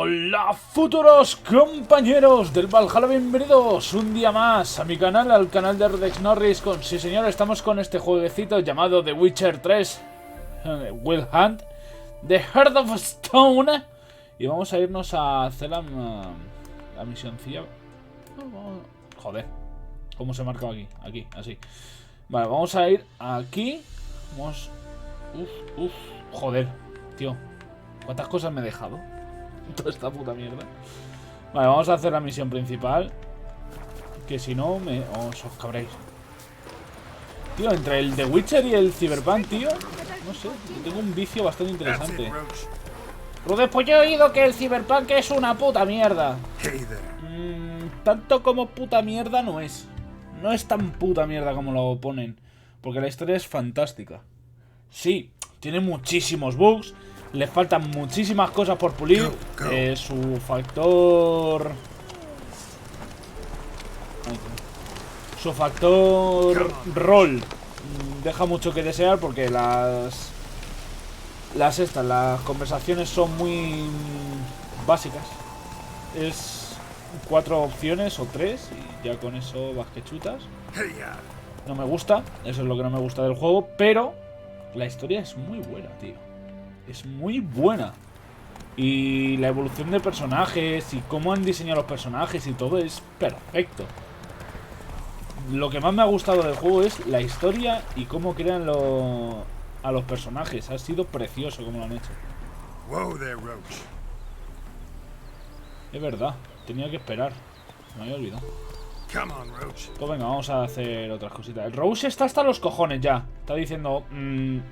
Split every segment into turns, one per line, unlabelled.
Hola futuros compañeros del Valhalla, bienvenidos un día más a mi canal, al canal de Rudex Norris. Sí señor, estamos con este jueguecito llamado The Witcher 3 Will Hunt The Heart of Stone. Y vamos a irnos a hacer la misioncilla. Joder, ¿cómo se marca aquí? Aquí, así. Vale, vamos a ir aquí. Vamos... joder, tío, ¿cuántas cosas me he dejado? Toda esta puta mierda. Vale, vamos a hacer la misión principal, que si no me... os cabréis. Tío, entre el The Witcher y el Cyberpunk, tío, no sé, yo tengo un vicio bastante interesante. Rudex, pues yo he oído que el Cyberpunk es una puta mierda. Tanto como puta mierda no es. No es tan puta mierda como lo ponen, porque la historia es fantástica. Sí, tiene muchísimos bugs, le faltan muchísimas cosas por pulir. Su factor rol deja mucho que desear, porque las conversaciones son muy básicas. Es 4 opciones o 3 y ya con eso vas que chutas. No me gusta, eso es lo que no me gusta del juego, pero la historia es muy buena, tío. Es muy buena. Y la evolución de personajes y cómo han diseñado los personajes y todo es perfecto. Lo que más me ha gustado del juego es la historia y cómo crean a los personajes. Ha sido precioso como lo han hecho. Es verdad, tenía que esperar. Me había olvidado. Pues venga, vamos a hacer otras cositas. El Roach está hasta los cojones ya. Está diciendo,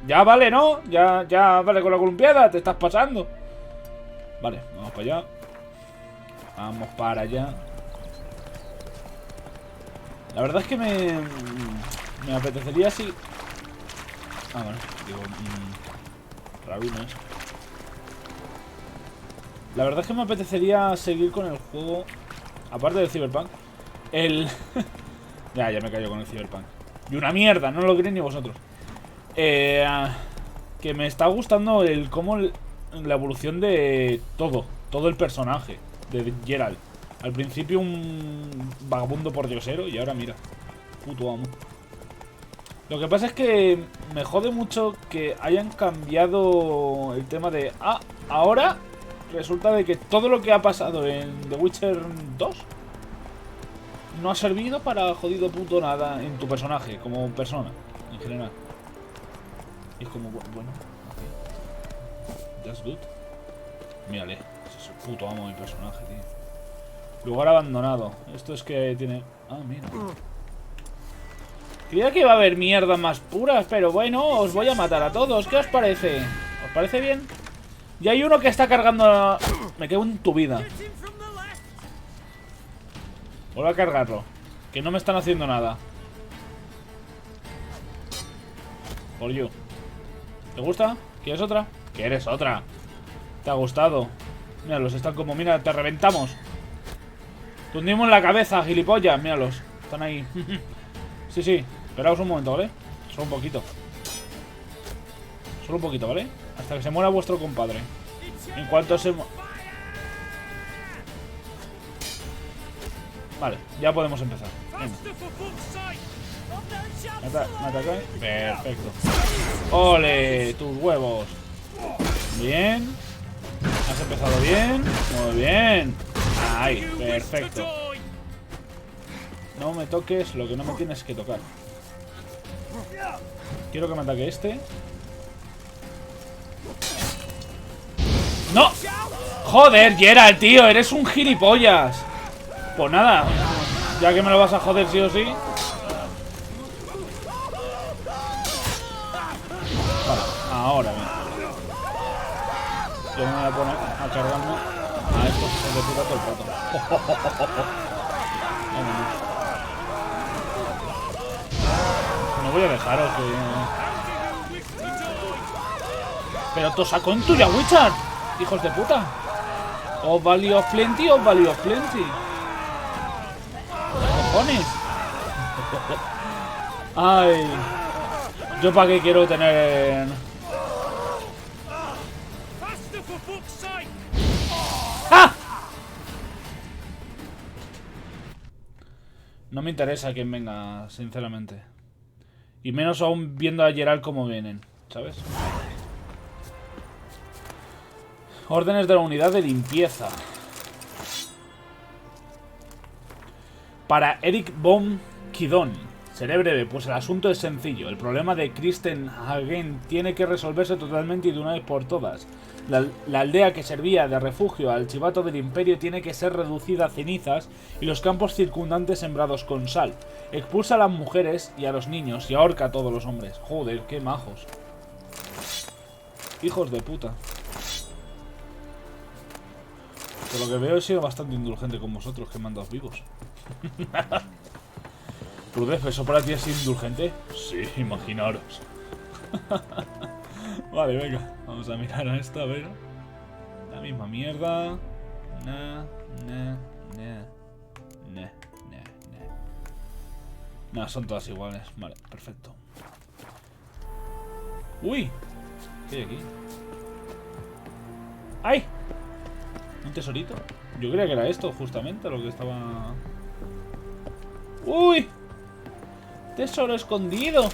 ya vale, ¿no? Ya vale con la columpiada, te estás pasando. Vale, vamos para allá. Vamos para allá. La verdad es que me apetecería así. Ah, bueno, digo, rabinos. La verdad es que me apetecería seguir con el juego, aparte del Cyberpunk. ya me callo con el Cyberpunk. Y una mierda, no lo creéis ni vosotros. Que me está gustando la evolución de todo el personaje de Geralt. Al principio un vagabundo pordiosero y ahora mira, puto amo. Lo que pasa es que me jode mucho que hayan cambiado el tema de... ahora resulta de que todo lo que ha pasado en The Witcher 2 no ha servido para jodido puto nada en tu personaje, como persona, en general. Y es como, bueno, ok. That's good. Mírale, es el puto amo de mi personaje, tío. Lugar abandonado. Esto es que tiene... Ah, mira. Creía que iba a haber mierdas más puras, pero bueno, os voy a matar a todos. ¿Qué os parece? ¿Os parece bien? Y hay uno que está cargando... Me quedo en tu vida. Vuelvo a cargarlo, que no me están haciendo nada. Por you. ¿Te gusta? ¿Quieres otra? ¿Quieres otra? ¿Te ha gustado? Míralos, están como... Mira, te reventamos. Te hundimos la cabeza, gilipollas. Míralos, están ahí. Sí, esperaos un momento, ¿vale? Solo un poquito. Solo un poquito, ¿vale? Hasta que se muera vuestro compadre. En cuanto se... Vale, ya podemos empezar. ¿Me atacáis? Perfecto. ¡Ole! Tus huevos. Bien. Has empezado bien. Muy bien. Ahí, perfecto. No me toques lo que no me tienes que tocar. Quiero que me ataque este. ¡No! ¡Joder, Geralt, tío! Eres un gilipollas. Pues nada, ya que me lo vas a joder sí o sí. Vale, ahora bien. Yo me voy a poner a cargarme a estos hijos de puta todo el rato. No voy a dejaros que... Pero te sacó en tuya, Witcher, hijos de puta. Os valió plenty, os valió plenty. ¿Cojones? Ay, yo para qué quiero tener... ¡Ah! No me interesa quién venga, sinceramente. Y menos aún viendo a Geralt cómo vienen, ¿sabes? Órdenes de la unidad de limpieza. Para Eric von Kidon. Seré breve, pues el asunto es sencillo. El problema de Christenhagen tiene que resolverse totalmente y de una vez por todas. La aldea que servía de refugio al chivato del imperio tiene que ser reducida a cenizas y los campos circundantes sembrados con sal. Expulsa a las mujeres y a los niños y ahorca a todos los hombres. Joder, qué majos. Hijos de puta. Por lo que veo he sido bastante indulgente con vosotros, que me han dado vivos. Rudex, ¿eso para ti es indulgente? Sí, imaginaros. Vale, venga, vamos a mirar a esta, a ver. La misma mierda. Nah, son todas iguales. Vale, perfecto. Uy, ¿qué hay aquí? ¡Ay! ¿Un tesorito? Yo creía que era esto, justamente, lo que estaba... ¡Uy! ¡Tesoro escondido!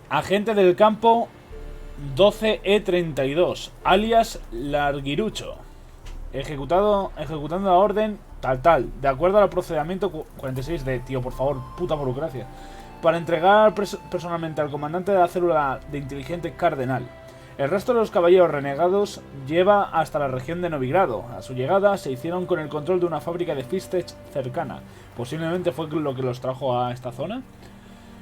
Agente del campo 12E32, alias Larguirucho. Ejecutando la orden tal, de acuerdo al procedimiento 46D. Tío, por favor, puta burocracia. Para entregar personalmente al comandante de la célula de inteligente cardenal. El resto de los caballeros renegados lleva hasta la región de Novigrado. A su llegada se hicieron con el control de una fábrica de Fistech cercana. Posiblemente fue lo que los trajo a esta zona.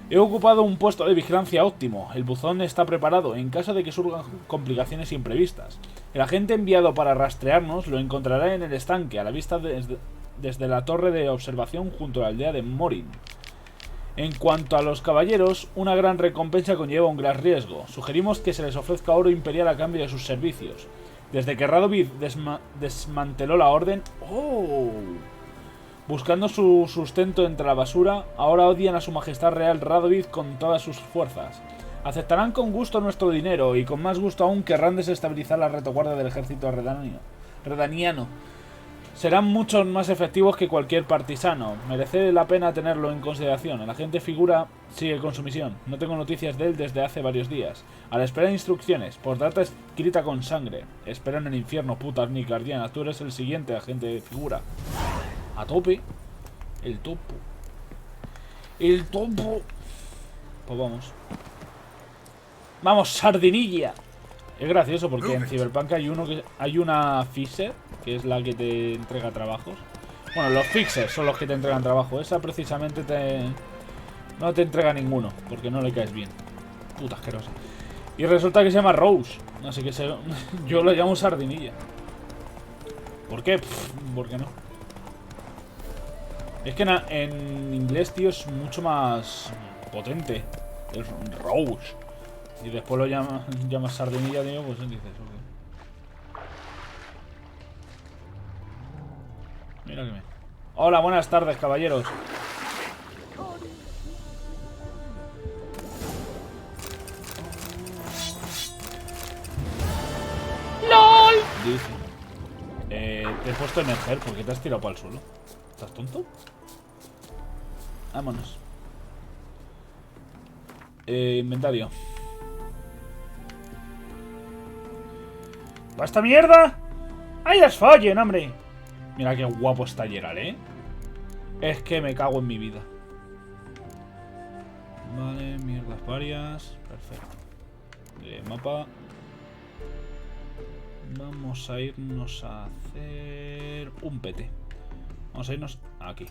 He ocupado un puesto de vigilancia óptimo. El buzón está preparado en caso de que surjan complicaciones imprevistas. El agente enviado para rastrearnos lo encontrará en el estanque, a la vista desde la torre de observación junto a la aldea de Morin. En cuanto a los caballeros, una gran recompensa conlleva un gran riesgo. Sugerimos que se les ofrezca oro imperial a cambio de sus servicios. Desde que Radovid desmanteló la orden... ¡Oh! Buscando su sustento entre la basura, ahora odian a su majestad real Radovid con todas sus fuerzas. Aceptarán con gusto nuestro dinero y con más gusto aún querrán desestabilizar la retaguardia del ejército redaniano. Serán mucho más efectivos que cualquier partisano. Merece la pena tenerlo en consideración. El agente figura sigue con su misión. No tengo noticias de él desde hace varios días. A la espera de instrucciones. Postdata escrita con sangre. Espera en el infierno, putas ni guardiana. Tú eres el siguiente agente figura. A tope. El topo. El topo. Pues vamos. Vamos, sardinilla. Es gracioso porque en Cyberpunk hay una Fixer, que es la que te entrega trabajos. Bueno, los Fixers son los que te entregan trabajo. Esa precisamente no te entrega ninguno, porque no le caes bien. Puta asquerosa. Y resulta que se llama Rose. Así que yo lo llamo sardinilla. ¿Por qué? ¿Por qué no? Es que en inglés, tío, es mucho más potente. Es Rose. Y después lo llamas sardinilla, tío, pues dices, ok. Mira que me... Hola, buenas tardes, caballeros. ¡LOL! Dice. Te he puesto emerger, ¿por qué te has tirado para el suelo? ¿Estás tonto? Vámonos. Inventario. ¡Basta mierda! ¡Ay, las fallen, hombre! Mira qué guapo está Geralt, ¿eh? Es que me cago en mi vida. Vale, mierdas varias. Perfecto. Mapa. Vamos a irnos a hacer un PT. Vamos a irnos aquí.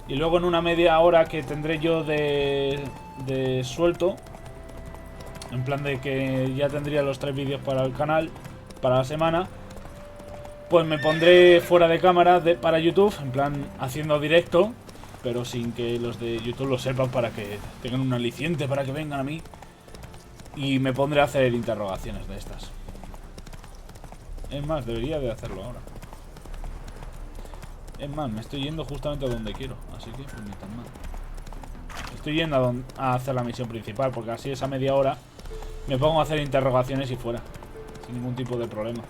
Y luego en una media hora que tendré yo de suelto, en plan de que ya tendría los 3 vídeos para el canal, para la semana, pues me pondré fuera de cámara para YouTube, en plan haciendo directo, pero sin que los de YouTube lo sepan, para que tengan un aliciente, para que vengan a mí. Y me pondré a hacer interrogaciones de estas. Es más, debería de hacerlo ahora. Es más, me estoy yendo justamente a donde quiero, así que pues ni tan mal. Estoy yendo a hacer la misión principal, porque así esa media hora me pongo a hacer interrogaciones y fuera, sin ningún tipo de problema.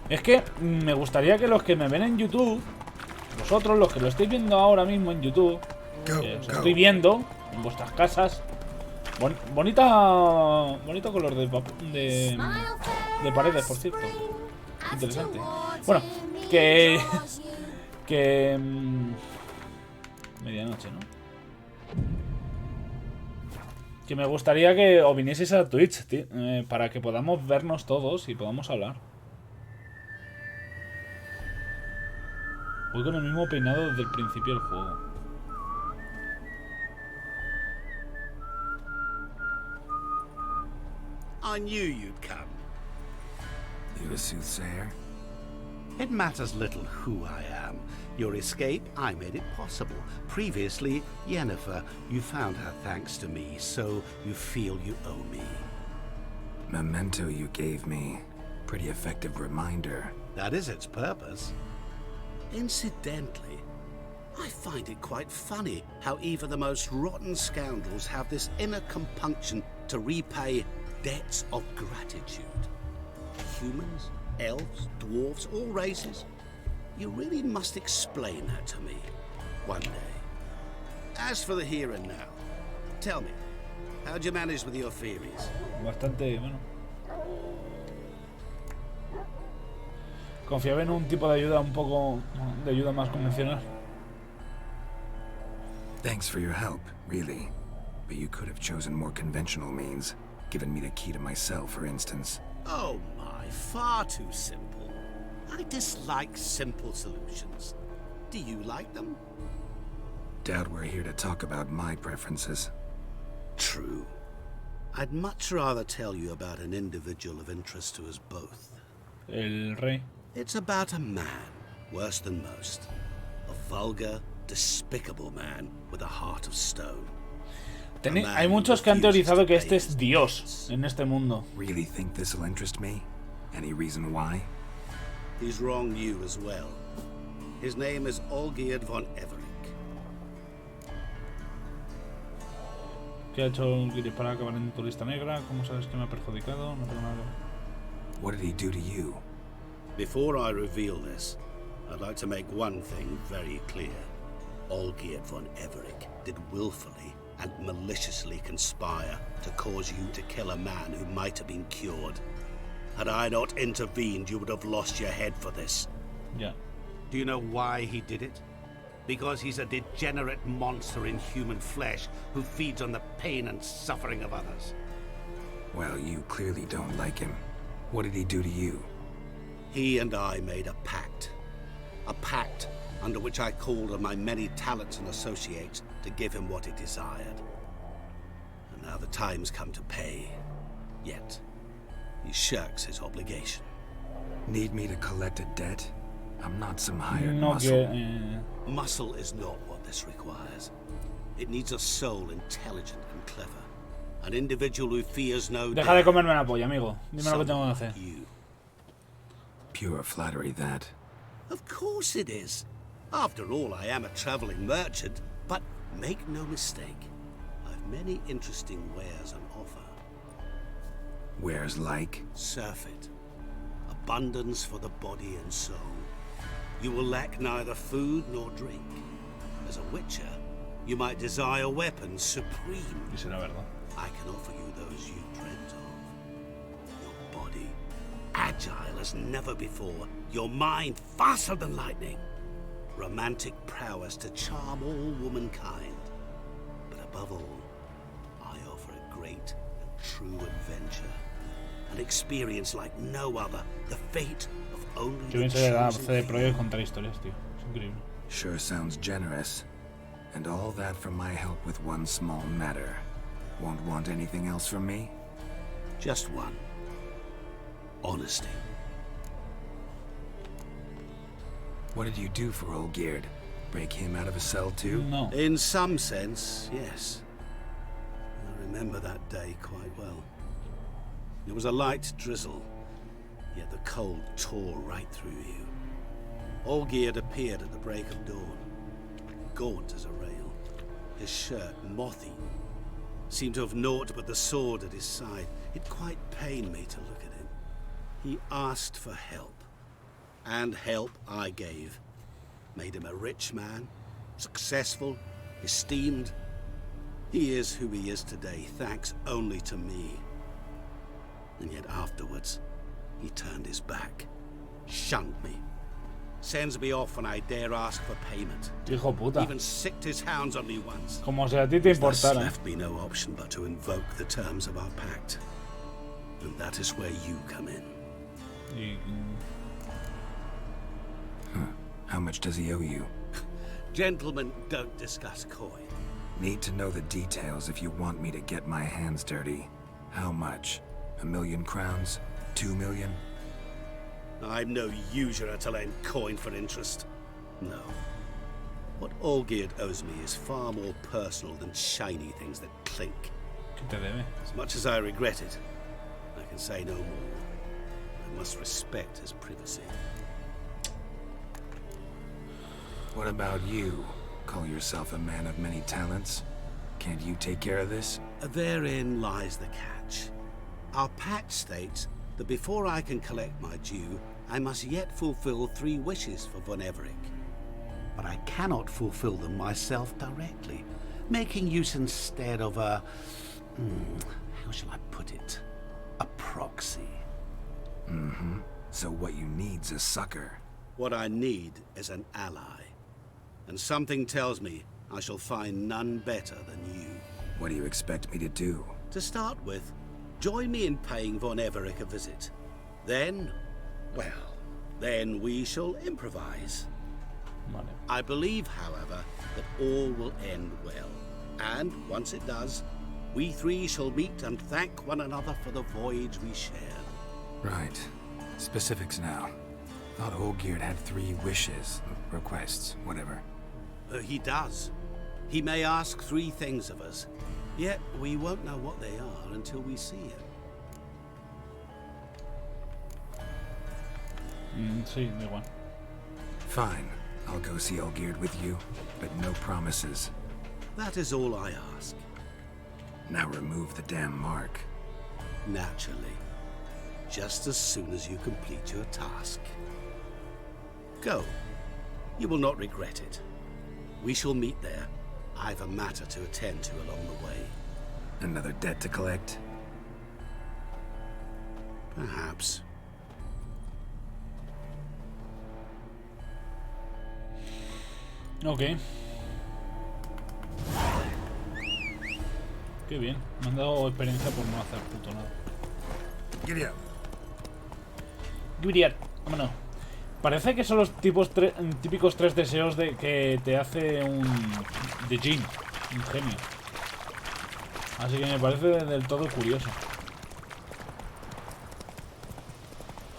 Es que me gustaría que los que me ven en YouTube, vosotros, los que lo estáis viendo ahora mismo en YouTube, os estoy viendo en vuestras casas. Bonito color de paredes, por cierto. Interesante. Bueno, que medianoche, ¿no? Que me gustaría que os vinieseis a Twitch, tío, para que podamos vernos todos y podamos hablar. Voy con el mismo peinado desde el principio del juego.
I knew you'd come.
You a soothsayer?
It matters little who I am. Your escape, I made it possible. Previously, Yennefer, you found her thanks to me, so you feel you owe me.
Memento you gave me. Pretty effective reminder.
That is its purpose. Incidentally, I find it quite funny how even the most rotten scoundrels have this inner compunction to repay debts of gratitude. Humans, elves, dwarves, all races. You really must explain that to me one day. As for the here and now, tell me, how'd you manage with your theories?
Bastante, bueno. Confiaba en un tipo de ayuda un poco de ayuda más convencional.
Thanks for your help, really. But you could have chosen more conventional means. Given me the key to my cell, for instance.
Oh my, far too simple. I dislike simple solutions. Do you like them?
Doubt we're here to talk about my preferences.
True. I'd much rather tell you about an individual of interest to us both.
El rey.
It's about a man, worse than most. A vulgar, despicable man with a heart of stone.
Hay muchos que han teorizado que este es Dios en este mundo.
Really think this'll interest me? Any reason why?
He's wronged you as well. His name is Olgierd von Everink.
¿Qué ha hecho Olgierd para acabar en tu lista negra? ¿Cómo sabes que me ha perjudicado? No tengo nada.
What did he do to you?
Before I reveal this, I'd like to make one thing very clear. Olgierd von Everink did willfully and maliciously conspire to cause you to kill a man who might have been cured. Had I not intervened, you would have lost your head for this.
Yeah.
Do you know why he did it? Because he's a degenerate monster in human flesh who feeds on the pain and suffering of others.
Well, you clearly don't like him. What did he do to you?
He and I made a pact. A pact under which I called on my many talents and associates to give him what he desired. And now the time's come to pay. Yet, he shirks his obligation.
Need me to collect a debt? I'm not some hired muscle.
Muscle is not what this requires. It needs a soul intelligent and clever. An individual who fears no
Deja de comerme la polla, amigo. Dime lo que tengo que hacer.
Pure flattery, that.
Of course it is. After all, I am a traveling merchant, but make no mistake, I've many interesting wares on offer.
Wares like?
Surfeit. Abundance for the body and soul. You will lack neither food nor drink. As a witcher, you might desire weapons supreme.
Y será verdad.
I can offer you those you dreamt of. Your body, agile as never before. Your mind, faster than lightning. Romantic prowess to charm all womankind. But above all, I offer a great and true adventure. An experience like no other. The fate of only
Qué bien se le da a CD Projekt contar historias, tío. Es increíble.
Sure sounds generous. And all that for my help with one small matter. Won't want anything else from me?
Just one. Honesty.
What did you do for Olgierd? Break him out of a cell too?
No.
In some sense, yes. I remember that day quite well. It was a light drizzle, yet the cold tore right through you. Olgierd appeared at the break of dawn, gaunt as a rail, his shirt moth-eaten, seemed to have naught but the sword at his side. It quite pained me to look at him. He asked for help. And help I gave. Made him a rich man, successful, esteemed. He is who he is today, thanks only to me. And yet afterwards, he turned his back, shunned me, sends me off when I dare ask for payment.
Hijo puta.
Even sicked his hounds on me once.
Como si a ti te
Thus
importara.
left me no option but to invoke the terms of our pact. And that is where you come in.
Y-
How much does he owe you?
Gentlemen don't discuss coin.
Need to know the details if you want me to get my hands dirty. How much? 1,000,000 crowns? 2 million?
I'm no usurer to lend coin for interest. No. What Olgierd owes me is far more personal than shiny things that clink.
¿Qué te debe?
As much as I regret it, I can say no more. I must respect his privacy.
What about you? Call yourself a man of many talents? Can't you take care of this?
Therein lies the catch. Our pact states that before I can collect my due, I must yet fulfill 3 wishes for Von Everec. But I cannot fulfill them myself directly, making use instead of a... how shall I put it? A proxy.
Mm-hmm. So what you need's a sucker.
What I need is an ally. And something tells me I shall find none better than you.
What do you expect me to do?
To start with, join me in paying Von Everec a visit. Then, well, then we shall improvise.
Vale.
I believe, however, that all will end well. And once it does, we 3 shall meet and thank one another for the voyage we shared.
Right. Specifics now. Thought Olgierd had 3 wishes, requests, whatever.
He does. He may ask 3 things of us, yet we won't know what they are until we see him.
Sí, da igual.
Fine. I'll go see Olgierd with you, but no promises.
That is all I ask.
Now remove the damn mark.
Naturally. Just as soon as you complete your task. Go. You will not regret it. We shall meet there. I've a matter to attend to along the way.
Another debt to collect?
Perhaps.
Ok. Qué bien. Me han dado experiencia por no hacer puto nada.
Giddy up.
Giddy up. Vámonos. Parece que son los típicos 3 deseos de que te hace un... de Jin. Un genio. Así que me parece del todo curioso.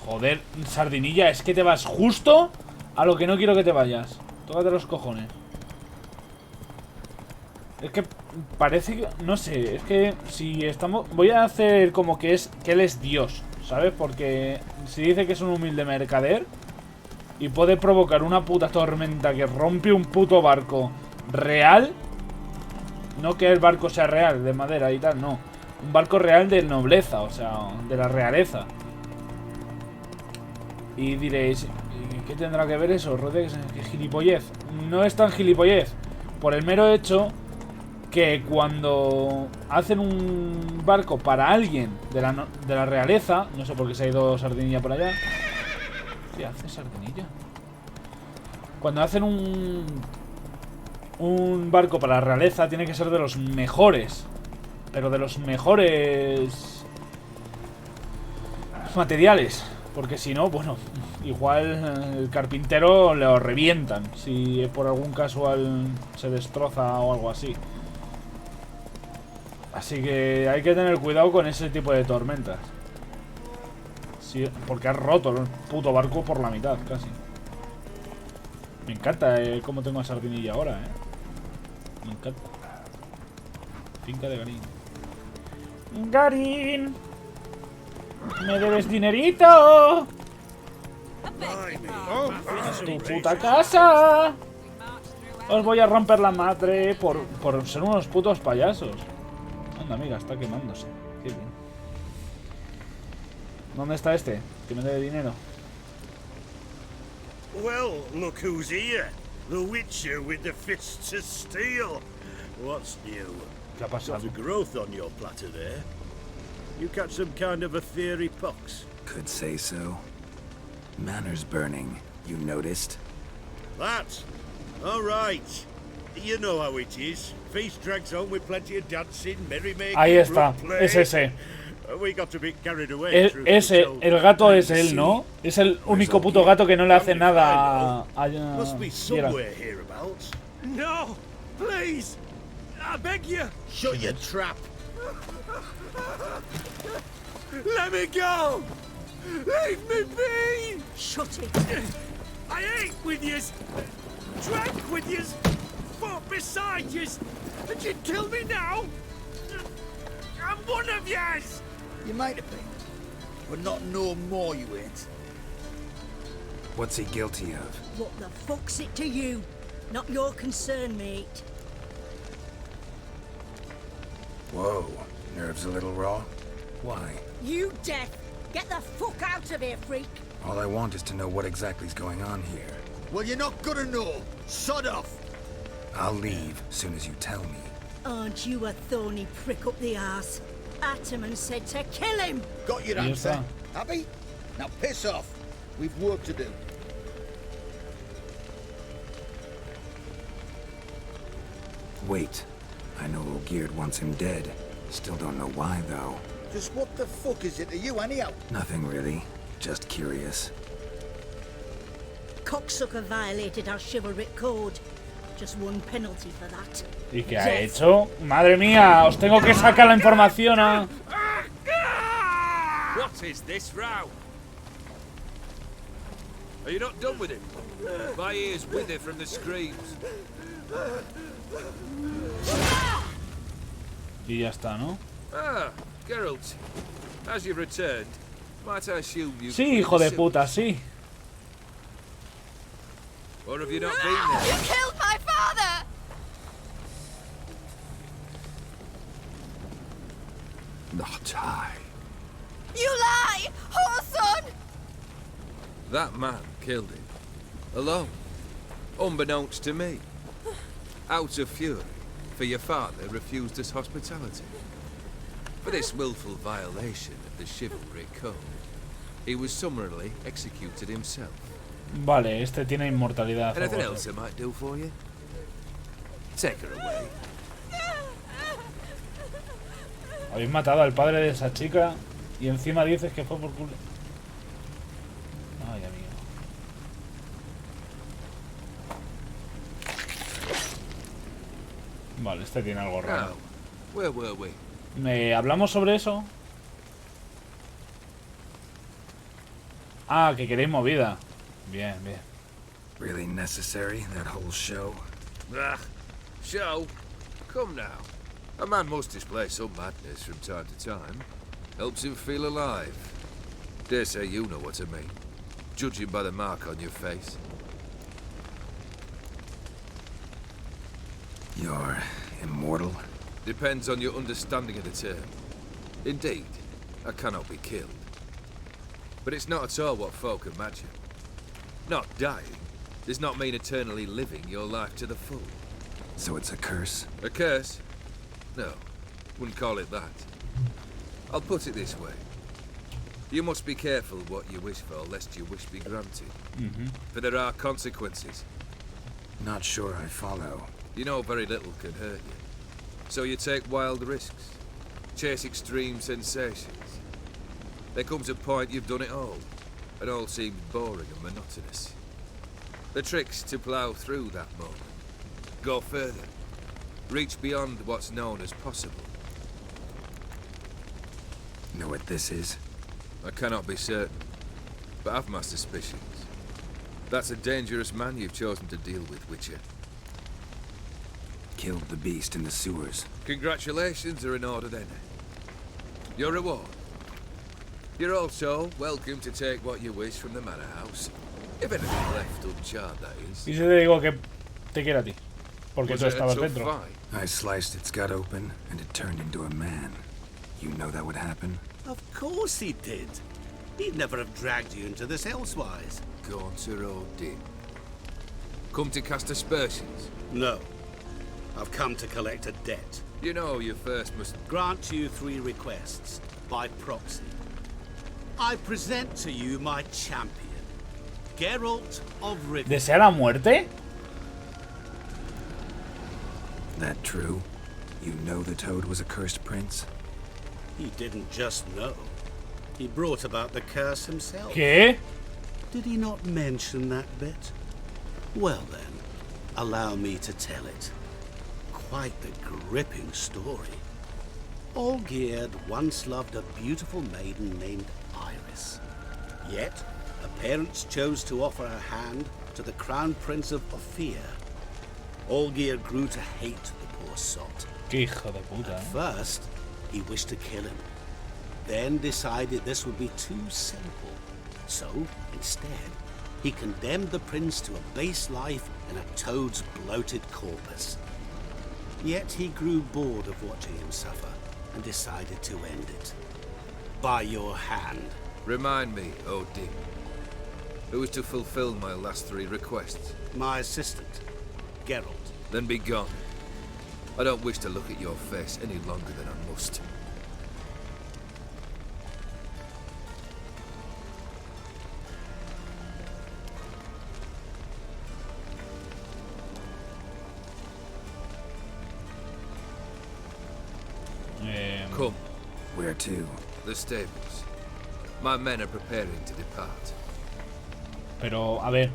Joder, Sardinilla, es que te vas justo a lo que no quiero que te vayas. Tócate los cojones. Es que parece que... no sé, es que si estamos... voy a hacer como que él es Dios, ¿sabes? Porque si dice que es un humilde mercader y puede provocar una puta tormenta que rompe un puto barco real. No que el barco sea real, de madera y tal, no. Un barco real de nobleza, o sea, de la realeza. Y diréis, ¿qué tendrá que ver eso, Rudex? ¿Qué gilipollez? No es tan gilipollez. Por el mero hecho que cuando hacen un barco para alguien de la realeza... No sé por qué se ha ido Sardinilla por allá. ¿Qué hace Sardinilla? Cuando hacen un barco para la realeza, tiene que ser de los mejores. Pero de los mejores materiales. Porque si no, bueno, igual el carpintero lo revientan si por algún casual se destroza o algo así. Así que hay que tener cuidado con ese tipo de tormentas. Sí, porque has roto el puto barco por la mitad, casi. Me encanta cómo tengo a Sardinilla ahora, Me encanta. Finca de Garín. ¡Garín! ¡Me debes dinerito! ¡Tu puta casa! Os voy a romper la madre por ser unos putos payasos. Anda, mira, está quemándose. Qué bien. ¿Dónde está este? Que me dé dinero.
Well, look who's here. The Witcher with the fists of steel. What's new?
¿Qué ha pasado?
Got a growth on your platter there. You catch some kind of a fiery pox?
Could say so. Manners burning, you noticed?
That? All right. You know how it is. Feast drags on with plenty of dancing, merrymaking,
Ahí está,
rough play.
es ese.
We got a bit carried away.
Ese, el gato es él, ¿no? Es el único puto gato que no le hace nada a
Must be
Geralt.
somewhere hereabouts.
No! Please! I beg you!
Shut your trap.
Let me go! Leave me be!
Shut it!
I ate with yous! Drank with yous! Fought beside yous! And you'd kill me now? I'm one of yous!
You might have been, but not no more you ain't.
What's he guilty of?
What the fuck's it to you? Not your concern, mate.
Whoa, nerves a little raw? Why?
You deaf! Get the fuck out of here, freak!
All I want is to know what exactly is going on here.
Well, you're not gonna know. Sod off.
I'll leave as soon as you tell me.
Aren't you a thorny prick up the arse? Ataman said to kill him!
Got your
Ya
answer.
está.
Happy? Now piss off. We've work to do.
Wait, I know Olgierd wants him dead. Still don't know why, though.
Just what the fuck is it to you, anyhow?
Nothing really. Just curious.
Cocksucker violated our chivalric code. Just one penalty for that.
¿Y qué ha hecho? Madre mía, os tengo que sacar la información a...
What is this row? Are you not done with him? My ears wither from the screams.
Y ya está, ¿no?
Ah, Geralt. As you've returned, might I assume you...
Sí, hijo de puta, sí.
Or have you not been there?
You killed my father!
Not I.
You lie! Whoreson!
That man killed him. Alone. Unbeknownst to me. Out of fury, for your father refused us hospitality. For this willful violation of the chivalry code, he was summarily executed himself.
Vale, este tiene inmortalidad.
Anything
famoso.
else I might do for you? Take her away.
Habéis matado al padre de esa chica y encima dices que fue por culo. Ay, amigo. Vale, este tiene algo raro.
Now, where were we?
¿Hablamos sobre eso? Ah, que queréis movida. Bien, bien.
Really necessary, that whole show?
Ah, show? Come now. A man must display some madness from time to time. Helps him feel alive. Dare say you know what I mean. Judging by the mark on your face.
You're immortal?
Depends on your understanding of the term. Indeed, I cannot be killed. But it's not at all what folk imagine. Not dying does not mean eternally living your life to the full.
So it's a curse?
A curse? No, wouldn't call it that. I'll put it this way. You must be careful what you wish for, lest your wish be granted. For there are consequences.
Not sure I follow.
You know very little can hurt you. So you take wild risks. Chase extreme sensations. There comes a point you've done it all. And all seems boring and monotonous. The trick's to plough through that moment. Go further. Reach beyond what's known as possible.
Know what this is?
I cannot be certain, but I've my suspicions. That's a dangerous man you've chosen to deal with, Witcher.
Killed the beast in the sewers.
Congratulations are in order then. Your reward. You're also welcome to take what you wish from the manor house. If anything left uncharred, that is.
Y si te digo que te quiero a ti. Porque
Was
tú
it a
estabas
tough
dentro.
fight?
I sliced its gut open, and it turned into a man. You know that would happen?
Of course he did. He'd never have dragged you into this elsewise.
Gaunter or Dim? Come to cast aspersions?
No. I've come to collect a debt.
You know you first must...
Grant you 3 requests, by proxy. I present to you my champion, Geralt of Rivia.
¿Desea la muerte?
That true? You know the Toad was a cursed prince?
He didn't just know. He brought about the curse himself.
¿Qué?
Did he not mention that bit? Well then, allow me to tell it. Quite the gripping story. Olgierd once loved a beautiful maiden named Iris. Yet, her parents chose to offer her hand to the Crown Prince of Ophir. Olgierd grew to hate the poor sot.
Qué hijo de puta,
At first, he wished to kill him. Then decided this would be too simple. So, instead, he condemned the prince to a base life in a toad's bloated corpus. Yet he grew bored of watching him suffer and decided to end it. By your hand.
Remind me, Odin. Who is to fulfill my last 3 requests?
My assistant, Geralt.
Then be gone. I don't wish to look at your face any longer than I must. Come.
Where to?
The stables. My men are preparing to depart.
Pero, a ver.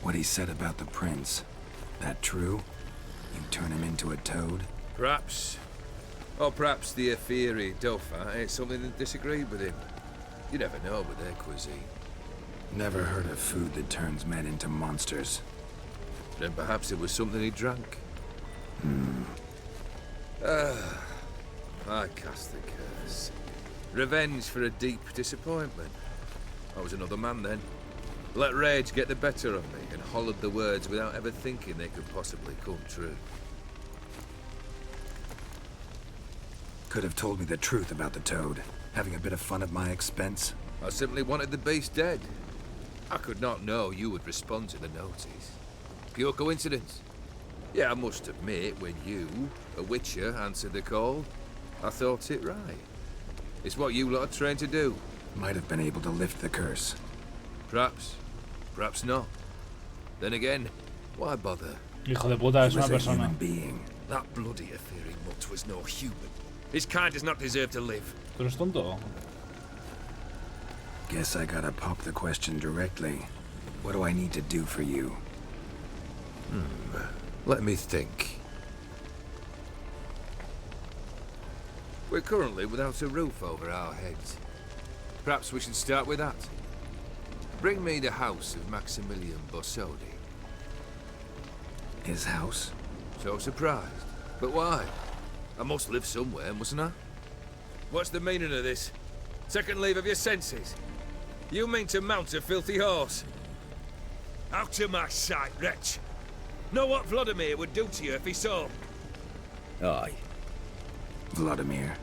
What he said about the prince. That true? You turn him into a toad?
Perhaps. Or perhaps the Ephiri Dauphin ate something that disagreed with him. You never know with their cuisine.
Never heard of food that turns men into monsters.
Then perhaps it was something he drank. I cast the curse. Revenge for a deep disappointment. I was another man then. Let rage get the better of me and hollered the words without ever thinking they could possibly come true.
Could have told me the truth about the Toad, having a bit of fun at my expense.
I simply wanted the beast dead. I could not know you would respond to the notice. Pure coincidence. Yeah, I must admit, when you, a witcher, answered the call, I thought it right. It's what you lot are trained to do.
Might have been able to lift the curse.
Perhaps. Perhaps not. Then again, why bother?
Hijo de puta, es
He
una
was a
persona.
human being.
That bloody Ethereal mutt was no human. His kind does not deserve to live.
¿Tú eres tonto?
Guess I gotta pop the question directly. What do I need to do for you?
Let me think. We're currently without a roof over our heads. Perhaps we should start with that. Bring me the house of Maximilian Bossodi.
His house?
So surprised. But why? I must live somewhere, mustn't I? What's the meaning of this? Second leave of your senses? You mean to mount a filthy horse? Out of my sight, wretch! Know what Vladimir would do to you if he saw?
Aye.
Vladimir.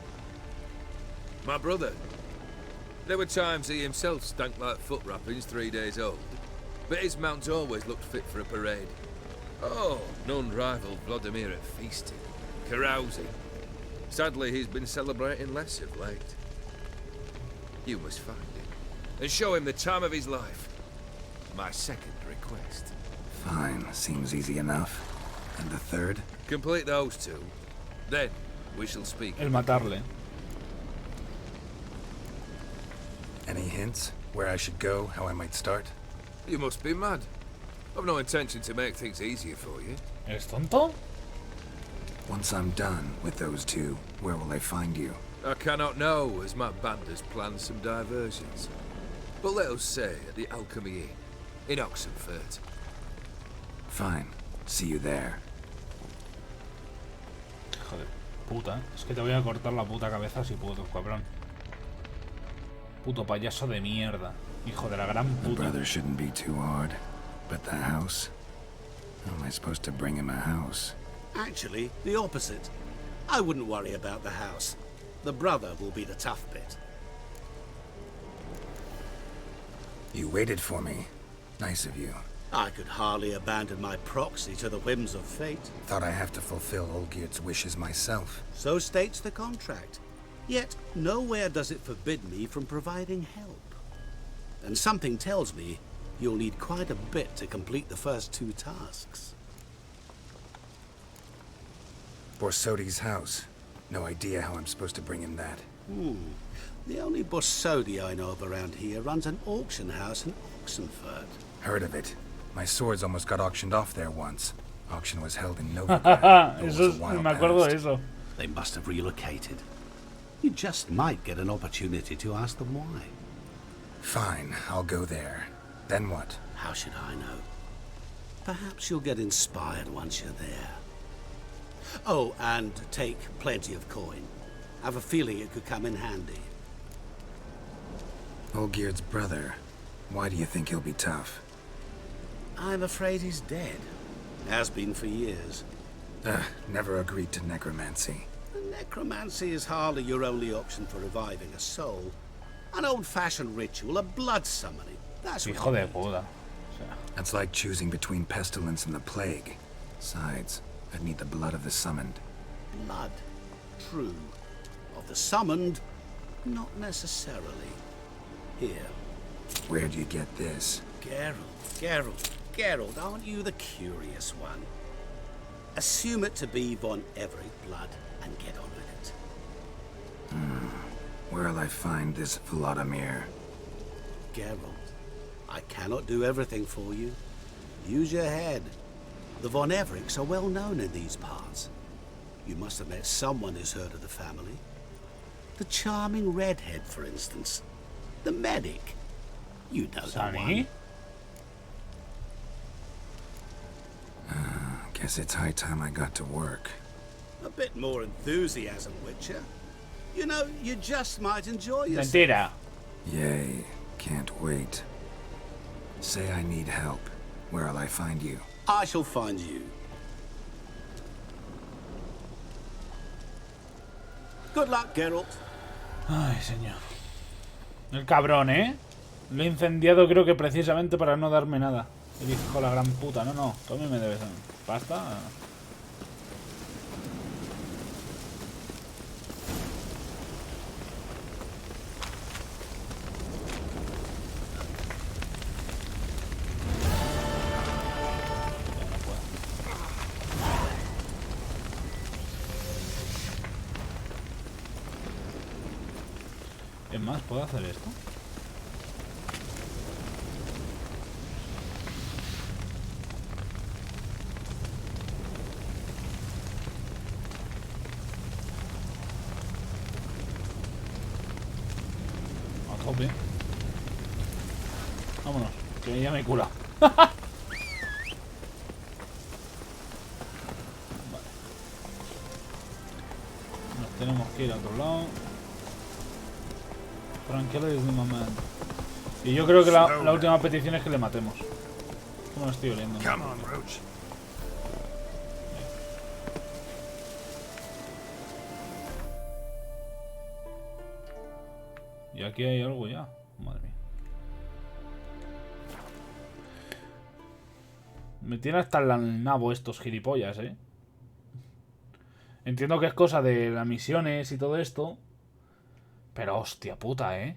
My brother. There were times he himself stank like foot wrappings 3 days old, but his mount always looked fit for a parade. Oh, none rivaled Vladimir at feasting, carousing. Sadly, he's been celebrating less of late. You must find him, and show him the time of his life. My second request.
Fine, seems easy enough. And the third?
Complete those 2, then we shall speak.
El matarle.
Any hints? Where I should go? How I might start?
You must be mad. I've no intention to make things easier for you.
¿Eres tonto?
Once I'm done with those 2, where will I find you?
I cannot know, as my band has planned some diversions. But let us say at the Alchemy Inn, in Oxenfurt.
Fine. See you there.
Hijo de puta. Es que te voy a cortar la puta cabeza si puedo, cabrón. Puto payaso de mierda. Hijo de la gran
The
puta.
brother shouldn't be too hard. But the house? How am I supposed to bring him a house?
Actually, the opposite. I wouldn't worry about the house. The brother will be the tough bit.
You waited for me. Nice of you.
I could hardly abandon my proxy to the whims of fate.
Thought I have to fulfill Olgierd's wishes myself.
So states the contract. Yet, nowhere does it forbid me from providing help. And something tells me you'll need quite a bit to complete the first 2 tasks.
Borsodi's house. No idea how I'm supposed to bring him that.
The only Borsodi I know of around here runs an auction house in Oxenford.
Heard of it. My swords almost got auctioned off there once. Auction was held in Novigrad.
Me acuerdo de eso.
They must have relocated. You just might get an opportunity to ask them why.
Fine, I'll go there. Then what?
How should I know? Perhaps you'll get inspired once you're there. Oh, and take plenty of coin. I have a feeling it could come in handy.
Olgierd's brother. Why do you think he'll be tough?
I'm afraid he's dead. Has been for years.
Never agreed to necromancy.
Necromancy is hardly your only option for reviving a soul. An old-fashioned ritual, a blood summoning. That's what
Hijo
you
de
need.
puta.
That's like choosing between pestilence and the plague. Besides, I'd need the blood of the summoned.
Blood. True. Of the summoned, not necessarily. Here.
Where'd you get this?
Geralt, aren't you the curious one? Assume it to be Von Everett blood and get on with it.
Where'll I find this Vladimir?
Geralt, I cannot do everything for you. Use your head. The Von Evericks are well known in these parts. You must have met someone who's heard of the family. The charming redhead, for instance. The medic. You know the one.
Guess it's high time I got to work.
A bit more enthusiasm, Witcher. You know, you just might enjoy yourself.
Mentira.
Yay, can't wait. Say I need help. Where'll I find you?
I shall find you. Good luck, Geralt.
Ay, señor. El cabrón, ¿eh? Lo he incendiado creo que precisamente para no darme nada. El hijo de la gran puta. No, tú a mí me debes pasta. Es más, ¿puedo hacer esto? A tope. Vámonos, que ya me cula. Vale. Nos tenemos que ir a otro lado. Tranquilo desde un momento. Y yo creo que la última petición es que le matemos. ¿Cómo lo estoy oliendo?
Come on, Roach.
Y aquí hay algo ya. Madre mía. Me tiene hasta el nabo estos gilipollas, ¿eh? Entiendo que es cosa de las misiones y todo esto. Pero hostia puta, ¿eh?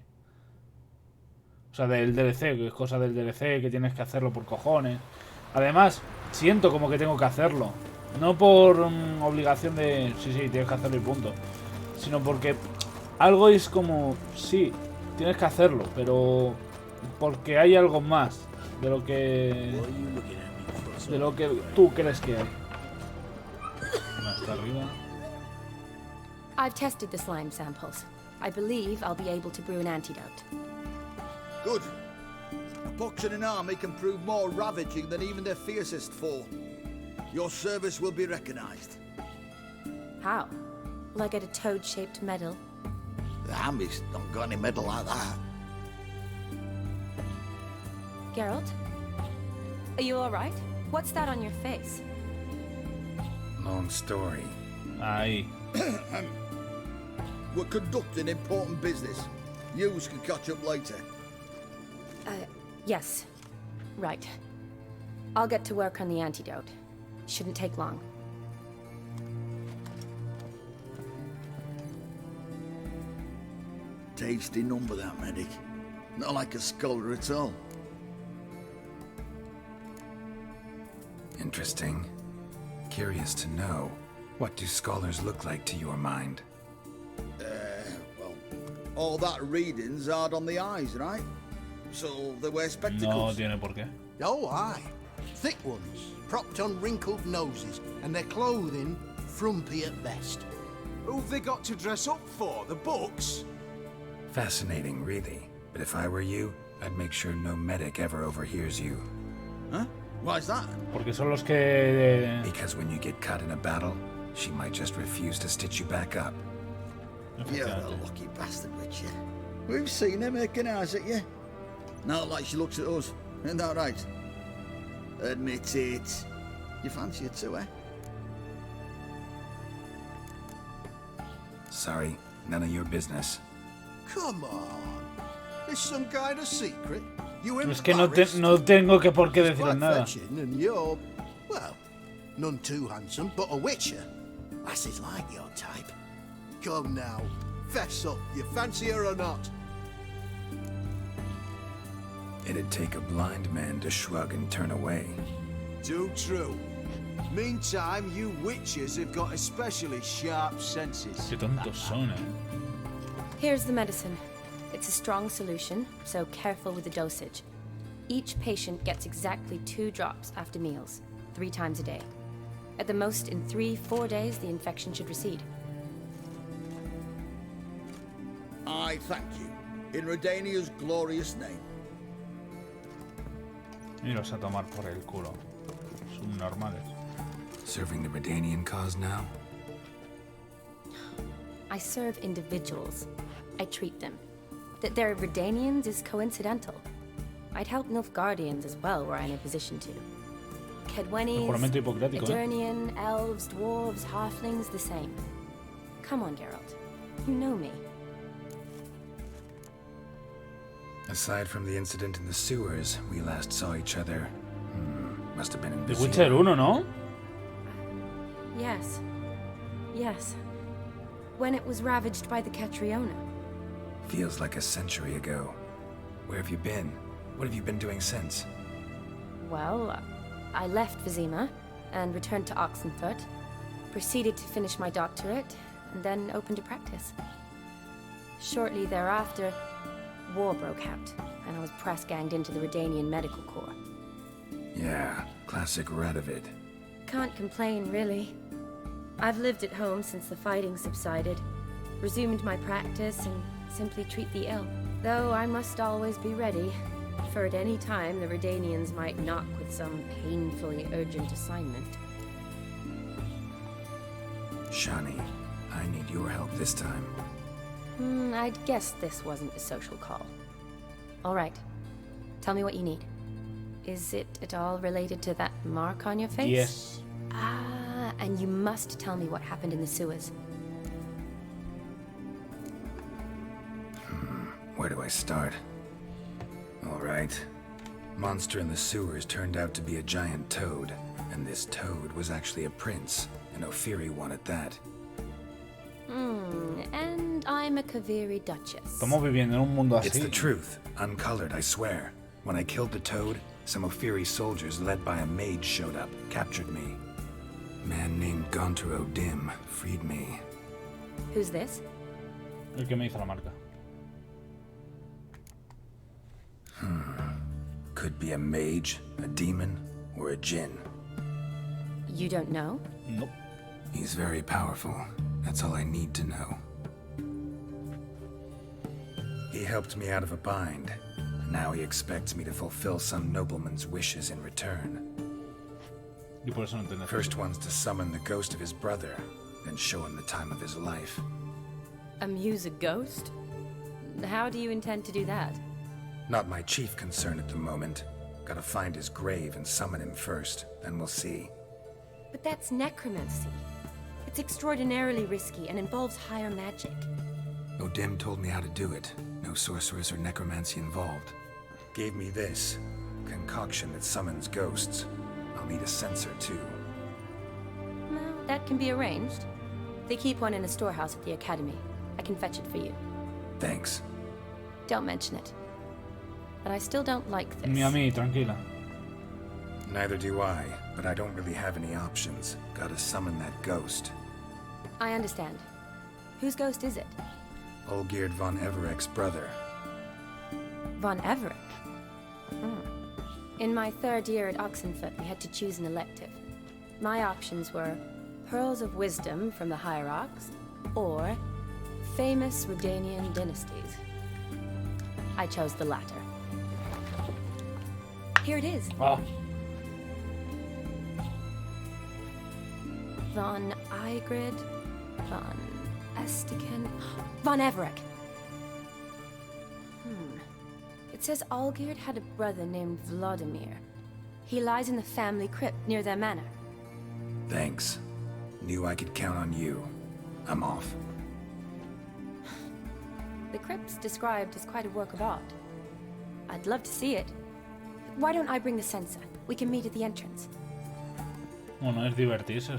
O sea, del DLC, que es cosa del DLC, que tienes que hacerlo por cojones. Además, siento como que tengo que hacerlo. No por obligación de... Sí, tienes que hacerlo y punto. Sino porque algo es como... Sí, tienes que hacerlo, pero... Porque hay algo más de lo que... De lo que tú crees que hay. Hasta arriba.
I've tested the slime samples. I believe I'll be able to brew an antidote.
Good. A pox in an army can prove more ravaging than even their fiercest foe. Your service will be recognized.
How? Will I get a toad-shaped medal?
The army's not got any medal like that.
Geralt? Are you alright? What's that on your face?
Long story.
Ahí.
We're conducting important business. Yous can catch up later.
Yes. Right. I'll get to work on the antidote. Shouldn't take long.
Tasty number, that medic. Not like a scholar at all.
Interesting. Curious to know, what do scholars look like to your mind?
Well, all that reading's hard on the eyes, right? So they wear
No
spectacles.
tiene por qué.
Oh, aye. Thick ones, propped on wrinkled noses, and their clothing frumpy at best.
Who've they got to dress up for? The books?
Fascinating, really. But if I were you, I'd make sure no medic ever overhears you.
Huh? Why's that?
Porque son los que...
Because when you get caught in a battle, she might just refuse to stitch you back up.
You're a lucky bastard, Witcher. We've seen her making eyes at you. Not like she looks at us. Isn't that right? Admit it. You fancy it too, eh?
Sorry, none of your business.
Come on. It's some kind of secret. You
Es que no tengo que por qué decir nada.
And you're, well, none too handsome, but a witcher. Lasses like your type. Come now, fess up. You fancy her or not?
It'd take a blind man to shrug and turn away.
Too true. Meantime, you witches have got especially sharp senses.
Qué tontos son, eh.
Here's the medicine. It's a strong solution, so careful with the dosage. Each patient gets exactly 2 drops after meals, 3 times a day. At the most, in 3-4 days, the infection should recede.
I thank you. In Redania's glorious name.
Iros a tomar por el culo. Subnormales.
Serving the Redanian cause now?
I serve individuals. I treat them. That they're Redanians is coincidental. I'd help Nilfgaardians as well were I in a position to. Kedwenis,
Juramento hipocrático, eh.
Edirnian, elves, dwarves, halflings, the same. Come on, Geralt. You know me.
Aside from the incident in the sewers, we last saw each other. Must have been in
The Witcher 1, ¿no?
Yes. Yes. When it was ravaged by the Catriona.
Feels like a century ago. Where have you been? What have you been doing since?
Well, I left Vizima and returned to Oxenfurt, proceeded to finish my doctorate, and then opened a practice. Shortly thereafter, war broke out, and I was press-ganged into the Redanian Medical Corps.
Yeah, classic Radovid.
Can't complain, really. I've lived at home since the fighting subsided, resumed my practice, and simply treat the ill. Though I must always be ready, for at any time the Redanians might knock with some painfully urgent assignment.
Shani, I need your help this time.
I'd guess this wasn't a social call. All right. Tell me what you need. Is it at all related to that mark on your face?
Yes.
Ah, and you must tell me what happened in the sewers.
Where do I start? All right. Monster in the sewers turned out to be a giant toad, and this toad was actually a prince, and Ophiri wanted that.
And I'm a Kaviri Duchess.
Estamos viviendo en un mundo así.
It's the truth, uncolored, I swear. When I killed the toad, some Ophiri soldiers led by a mage showed up, captured me. A man named Gonter O'Dim freed me.
Who's this?
El que me hizo la marca.
Could be a mage, a demon, or a djinn.
You don't know?
Nope.
He's very powerful. That's all I need to know. He helped me out of a bind. Now he expects me to fulfill some nobleman's wishes in return.
Y por eso no entiendes.
First one's to summon the ghost of his brother, then show him the time of his life.
Amuse a ghost? How do you intend to do that?
Not my chief concern at the moment. Gotta find his grave and summon him first, then we'll see.
But that's necromancy. It's extraordinarily risky and involves higher magic.
Odim told me how to do it. No sorceress or necromancy involved. Gave me this concoction that summons ghosts. I'll need a censer too.
Well, that can be arranged. They keep one in a storehouse at the academy. I can fetch it for you.
Thanks.
Don't mention it. But I still don't like this.
Ni a mí, tranquila.
Neither do I, but I don't really have any options. Gotta summon that ghost.
I understand. Whose ghost is it?
Olgierd von Everek's brother.
Von Everek? In my third year at Oxenfoot, we had to choose an elective. My options were Pearls of Wisdom from the Hierarchs, or famous Redanian dynasties. I chose the latter. Here it is.
Ah.
Von Igrid, Von Estiken, Von Everek. It says Olgierd had a brother named Vladimir. He lies in the family crypt near their manor.
Thanks. Knew I could count on you. I'm off.
The crypt's described as quite a work of art. I'd love to see it. Why don't I bring the censer? We can meet at the entrance.
Bueno, es divertirse.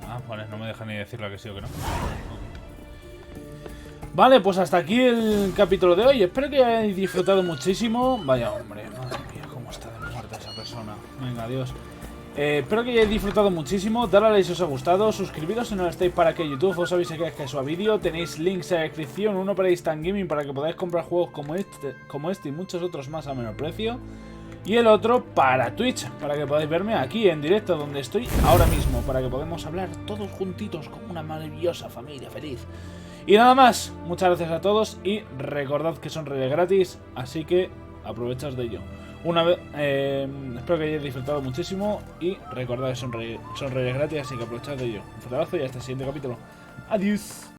Ah, vale, no me deja ni decirle que sí o que no. Vale, pues hasta aquí el capítulo de hoy. Espero que hayáis disfrutado muchísimo. Vaya, hombre, madre mía, cómo está de muerta esa persona. Venga, adiós. Espero que hayáis disfrutado muchísimo. Darle a like si os ha gustado. Suscribiros si no lo estáis para que YouTube os avise que es que suba vídeo. Tenéis links en la descripción. Uno para Instant Gaming para que podáis comprar juegos como este y muchos otros más a menor precio. Y el otro para Twitch, para que podáis verme aquí en directo donde estoy ahora mismo, para que podamos hablar todos juntitos como una maravillosa familia feliz. Y nada más, muchas gracias a todos y recordad que son redes gratis, así que aprovechaos de ello. Una vez, espero que hayáis disfrutado muchísimo y recordad que son redes gratis, así que aprovechaos de ello. Un fuerte abrazo y hasta el siguiente capítulo. Adiós.